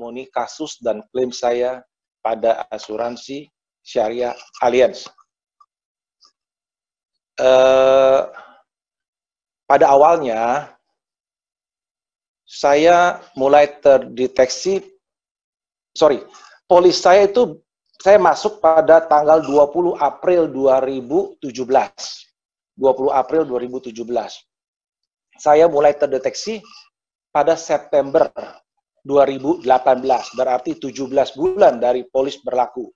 testimoni kasus dan klaim saya pada asuransi Syariah Allianz. Pada awalnya, saya mulai terdeteksi, polis saya itu, saya masuk pada tanggal 20 April 2017. 20 April 2017. Saya mulai terdeteksi pada September 2018, berarti 17 bulan dari polis berlaku.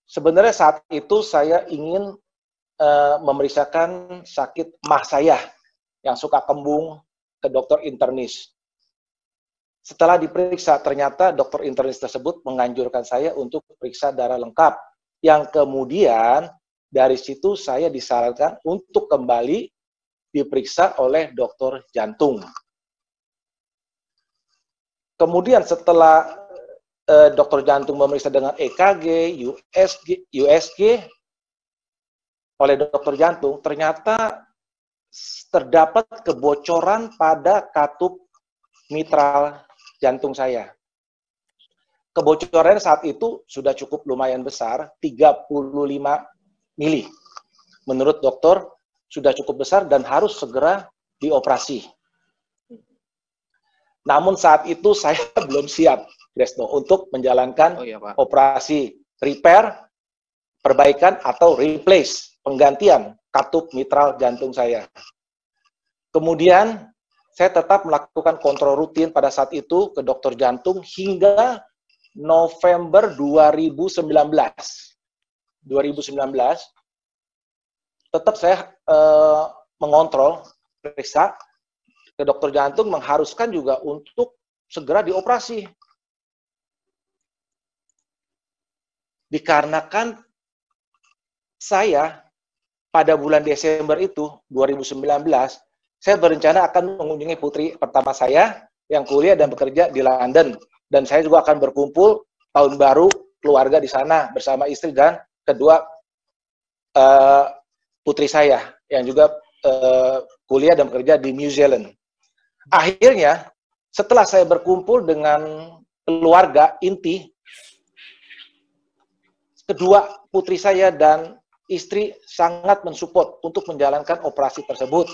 Sebenarnya saat itu saya ingin memeriksakan sakit mah saya yang suka kembung ke dokter internis. Setelah diperiksa, ternyata dokter internis tersebut menganjurkan saya untuk periksa darah lengkap. Yang kemudian dari situ saya disarankan untuk kembali diperiksa oleh dokter jantung. Kemudian setelah dokter jantung memeriksa dengan EKG, USG oleh dokter jantung, ternyata terdapat kebocoran pada katup mitral jantung saya. Kebocoran saat itu sudah cukup lumayan besar, 35 mili. Menurut dokter, sudah cukup besar dan harus segera dioperasi. Namun saat itu saya belum siap, Tresno, untuk menjalankan operasi repair, perbaikan, atau replace, penggantian katup mitral jantung saya. Kemudian, saya tetap melakukan kontrol rutin pada saat itu ke dokter jantung hingga November 2019. 2019, tetap saya mengontrol, periksa ke dokter jantung, mengharuskan juga untuk segera dioperasi. Dikarenakan saya pada bulan Desember itu, 2019, saya berencana akan mengunjungi putri pertama saya yang kuliah dan bekerja di London. Dan saya juga akan berkumpul tahun baru keluarga di sana bersama istri dan kedua putri saya yang juga kuliah dan bekerja di New Zealand. Akhirnya, setelah saya berkumpul dengan keluarga inti, kedua putri saya dan istri sangat mensupport untuk menjalankan operasi tersebut.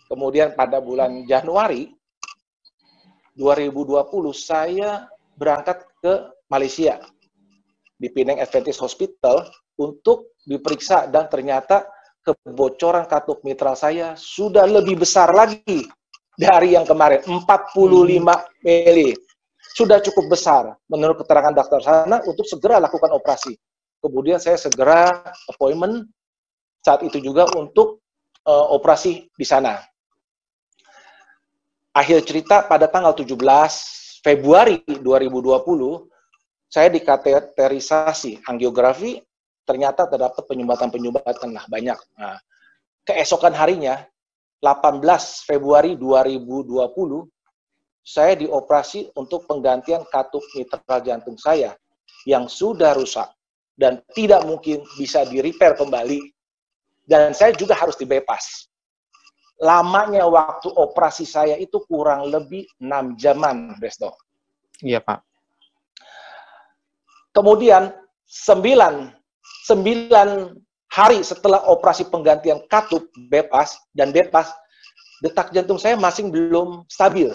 Kemudian pada bulan Januari 2020, saya berangkat ke Malaysia, di Penang Adventist Hospital, untuk diperiksa dan ternyata kebocoran katup mitral saya sudah lebih besar lagi dari yang kemarin, 45 mili. Sudah cukup besar menurut keterangan dokter sana untuk segera lakukan operasi. Kemudian saya segera appointment saat itu juga untuk operasi di sana. Akhir cerita pada tanggal 17 Februari 2020, saya dikateterisasi angiografi, ternyata terdapat penyumbatan lah banyak. Nah, keesokan harinya, 18 Februari 2020, saya dioperasi untuk penggantian katup mitral jantung saya yang sudah rusak dan tidak mungkin bisa di-repair kembali. Dan saya juga harus di-bypass. Lamanya waktu operasi saya itu kurang lebih 6 jaman, Resto. Iya, Pak. Kemudian 9 hari setelah operasi penggantian katup bypass, detak jantung saya masih belum stabil.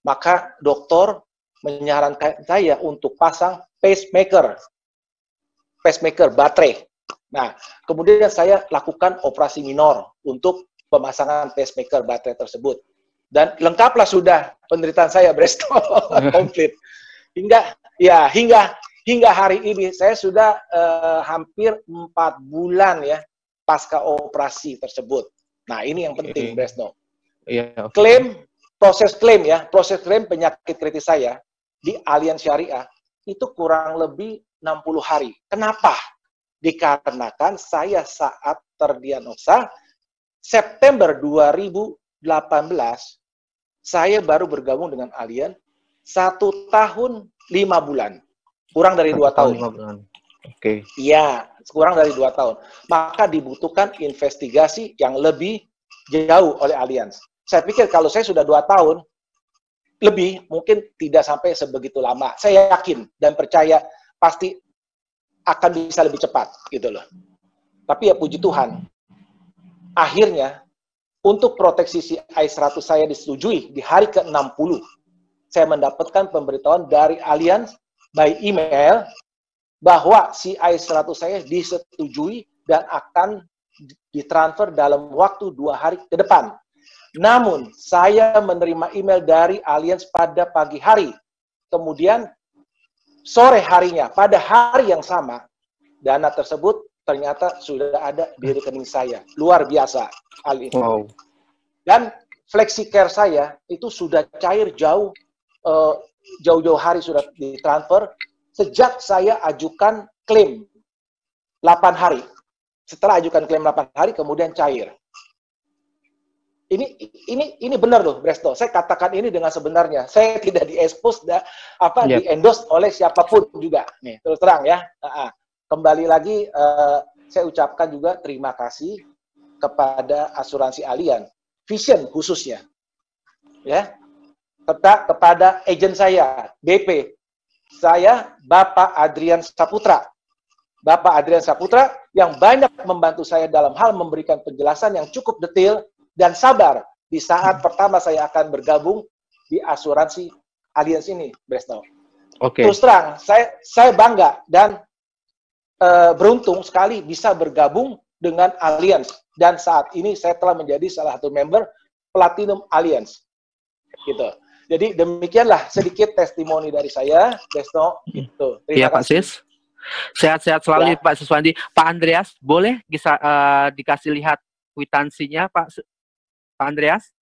Maka dokter menyarankan saya untuk pasang pacemaker baterai. Nah, kemudian saya lakukan operasi minor untuk pemasangan pacemaker baterai tersebut. Dan lengkaplah sudah penderitaan saya, Bresto, komplit. Hingga hari ini saya sudah hampir 4 bulan ya pasca operasi tersebut. Nah, ini yang penting, Bresto. Iya, Proses klaim penyakit kritis saya di Allianz Syariah itu kurang lebih 60 hari. Kenapa? Dikarenakan saya saat terdiagnosa September 2018, saya baru bergabung dengan Allianz 1 tahun 5 bulan. Kurang dari 2 tahun. 5 bulan. Oke. Iya, kurang dari 2 tahun. Maka dibutuhkan investigasi yang lebih jauh oleh Allianz. Saya pikir kalau saya sudah 2 tahun, lebih, mungkin tidak sampai sebegitu lama. Saya yakin dan percaya pasti akan bisa lebih cepat gitu loh. Tapi ya puji Tuhan, akhirnya untuk proteksi CI100 saya disetujui di hari ke-60. Saya mendapatkan pemberitahuan dari Allianz by email bahwa CI100 saya disetujui dan akan ditransfer dalam waktu 2 hari ke depan. Namun, saya menerima email dari Allianz pada pagi hari. Kemudian, sore harinya, pada hari yang sama, dana tersebut ternyata sudah ada di rekening saya. Luar biasa, Ali. Wow. Dan FlexiCare saya itu sudah cair jauh-jauh hari sudah ditransfer sejak saya ajukan klaim 8 hari. Setelah ajukan klaim 8 hari, kemudian cair. Ini benar loh, Bresto. Saya katakan ini dengan sebenarnya. Saya tidak di-expose, di-endorse oleh siapapun juga. Nih, terus terang ya. Kembali lagi, saya ucapkan juga terima kasih kepada asuransi Allianz, Vision khususnya. Ya, kepada agen saya, BP. Saya, Bapak Adrian Saputra. Bapak Adrian Saputra yang banyak membantu saya dalam hal memberikan penjelasan yang cukup detail dan sabar di saat pertama saya akan bergabung di asuransi Allianz ini, Bresto. Terus terang, saya bangga dan beruntung sekali bisa bergabung dengan Allianz. Dan saat ini saya telah menjadi salah satu member Platinum Allianz. Gitu. Jadi demikianlah sedikit testimoni dari saya, Bresto. Gitu. Iya, Pak Sis. Sehat-sehat selalu ya, Pak Siswandi. Pak Andreas, boleh bisa dikasih lihat kwitansinya, Pak Andreas?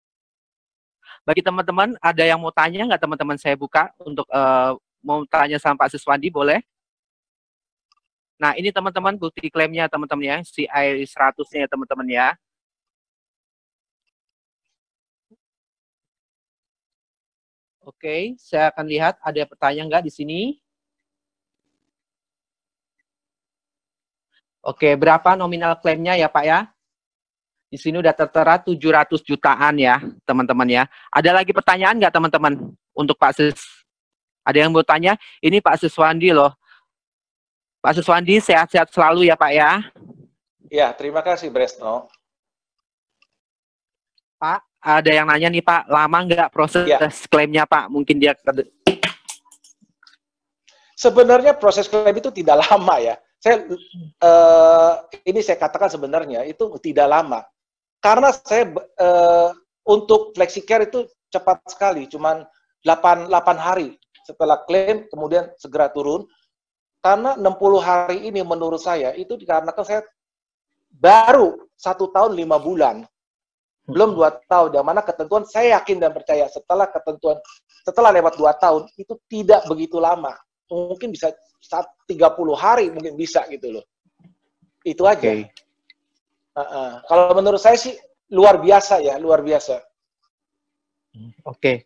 Bagi teman-teman, ada yang mau tanya nggak teman-teman? Saya buka untuk mau tanya sama Pak Siswandi, boleh? Nah, ini teman-teman bukti klaimnya teman-teman ya, CI100-nya ya teman-teman ya. Oke, saya akan lihat ada pertanyaan nggak di sini. Oke, berapa nominal klaimnya ya Pak ya? Di sini udah tertera 700 jutaan ya teman-teman ya. Ada lagi pertanyaan nggak teman-teman untuk Pak Sis? Ada yang mau tanya? Ini Pak Siswandi loh. Pak Siswandi sehat-sehat selalu ya Pak ya. Ya, terima kasih Bresto. Pak, ada yang nanya nih Pak, lama nggak proses klaimnya Pak? Mungkin dia... Sebenarnya proses klaim itu tidak lama ya. Ini saya katakan sebenarnya itu tidak lama. Karena saya untuk FlexiCare itu cepat sekali, cuman 8 hari setelah klaim kemudian segera turun. Karena 60 hari ini menurut saya itu dikarenakan saya baru 1 tahun 5 bulan. Belum 2 tahun, yang mana ketentuan saya yakin dan percaya setelah lewat 2 tahun itu tidak begitu lama. Mungkin bisa 30 hari mungkin bisa gitu loh. Itu aja. Kalau menurut saya sih luar biasa ya, luar biasa. Oke,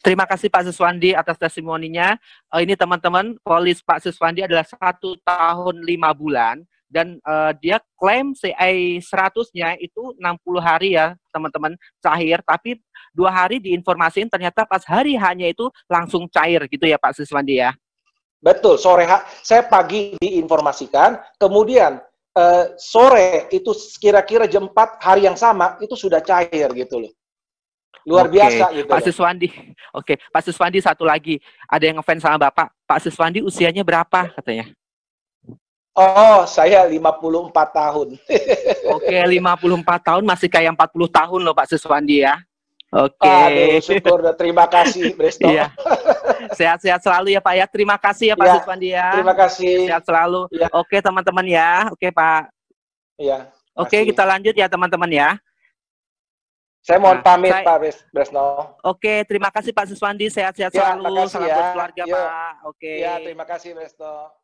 terima kasih Pak Siswandi atas testimoninya. Ini teman-teman, polis Pak Siswandi adalah 1 tahun 5 bulan dan dia klaim CI100-nya itu 60 hari ya teman-teman cair, tapi 2 hari diinformasiin ternyata pas hari hanya itu langsung cair gitu ya Pak Siswandi ya. Betul, saya pagi diinformasikan, kemudian sore itu kira-kira jam 4 hari yang sama itu sudah cair gitu loh. Luar biasa gitu. Pak Siswandi. Pak Siswandi satu lagi. Ada yang ngefans sama Bapak. Pak Siswandi usianya berapa katanya? Oh, saya 54 tahun. 54 tahun masih kayak 40 tahun loh Pak Siswandi ya. Aduh, syukur. Terima kasih, Bresto. Iya. Sehat-sehat selalu ya Pak ya. Terima kasih ya Pak Siswandi ya. Terima kasih. Sehat selalu. Ya. Oke teman-teman ya. Oke Pak. Iya. Oke, kita lanjut ya teman-teman ya. Saya mohon pamit Pak Bresno. Oke, terima kasih Pak Siswandi. Sehat-sehat selalu. Salam buat keluarga Pak. Oke. Ya, terima kasih Bresno.